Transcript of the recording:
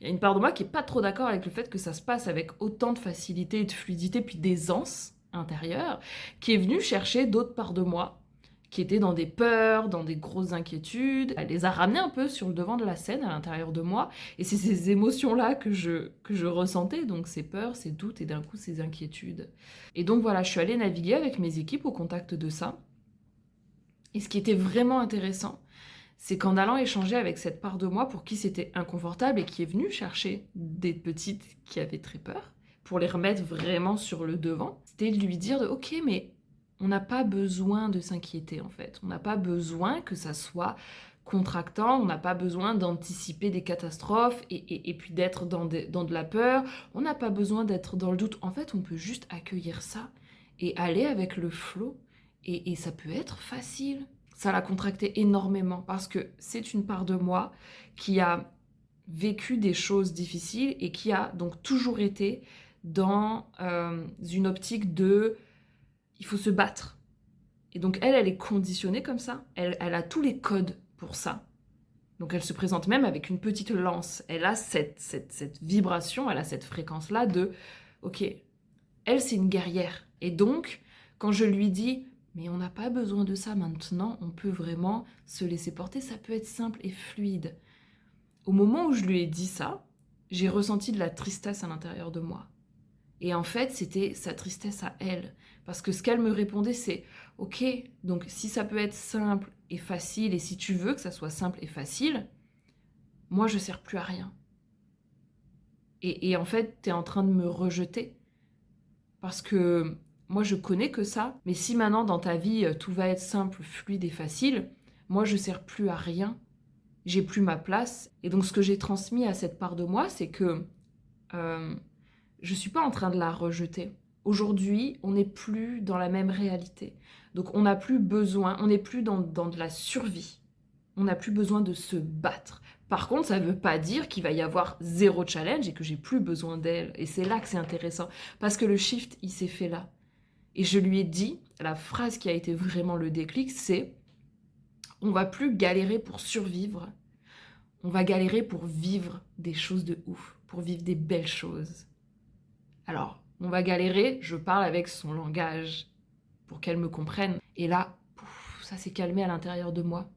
Il y a une part de moi qui est pas trop d'accord avec le fait que ça se passe avec autant de facilité et de fluidité, puis d'aisance intérieure, qui est venue chercher d'autres parts de moi, qui étaient dans des peurs, dans des grosses inquiétudes. Elle les a ramenées un peu sur le devant de la scène à l'intérieur de moi, et c'est ces émotions-là que je ressentais, donc ces peurs, ces doutes et d'un coup ces inquiétudes. Et donc voilà, je suis allée naviguer avec mes équipes au contact de ça. Et ce qui était vraiment intéressant, c'est qu'en allant échanger avec cette part de moi pour qui c'était inconfortable et qui est venue chercher des petites qui avaient très peur, pour les remettre vraiment sur le devant, c'était de lui dire de ok, mais on n'a pas besoin de s'inquiéter en fait, on n'a pas besoin que ça soit contractant, on n'a pas besoin d'anticiper des catastrophes et puis d'être dans de la peur, on n'a pas besoin d'être dans le doute, en fait on peut juste accueillir ça et aller avec le flow et ça peut être facile. Ça l'a contracté énormément parce que c'est une part de moi qui a vécu des choses difficiles et qui a donc toujours été dans une optique de il faut se battre. Et donc elle est conditionnée comme ça, elle a tous les codes pour ça. Donc elle se présente même avec une petite lance. Elle a cette vibration, elle a cette fréquence-là de ok, elle c'est une guerrière. Et donc quand je lui dis mais on n'a pas besoin de ça maintenant, on peut vraiment se laisser porter, ça peut être simple et fluide. Au moment où je lui ai dit ça, j'ai ressenti de la tristesse à l'intérieur de moi. Et en fait, c'était sa tristesse à elle. Parce que ce qu'elle me répondait, c'est ok, donc si ça peut être simple et facile, et si tu veux que ça soit simple et facile, moi je sers plus à rien. Et en fait, t'es en train de me rejeter. Parce que moi je connais que ça, mais si maintenant dans ta vie tout va être simple, fluide et facile, moi je sers plus à rien, j'ai plus ma place. Et donc ce que j'ai transmis à cette part de moi, c'est que euh, je suis pas en train de la rejeter. Aujourd'hui, on n'est plus dans la même réalité. Donc on n'a plus besoin, on n'est plus dans de la survie. On n'a plus besoin de se battre. Par contre, ça ne veut pas dire qu'il va y avoir zéro challenge et que j'ai plus besoin d'elle. Et c'est là que c'est intéressant. Parce que le shift, il s'est fait là. Et je lui ai dit, la phrase qui a été vraiment le déclic, c'est on va plus galérer pour survivre, on va galérer pour vivre des choses de ouf, pour vivre des belles choses. Alors, on va galérer, je parle avec son langage pour qu'elle me comprenne. Et là, pouf, ça s'est calmé à l'intérieur de moi.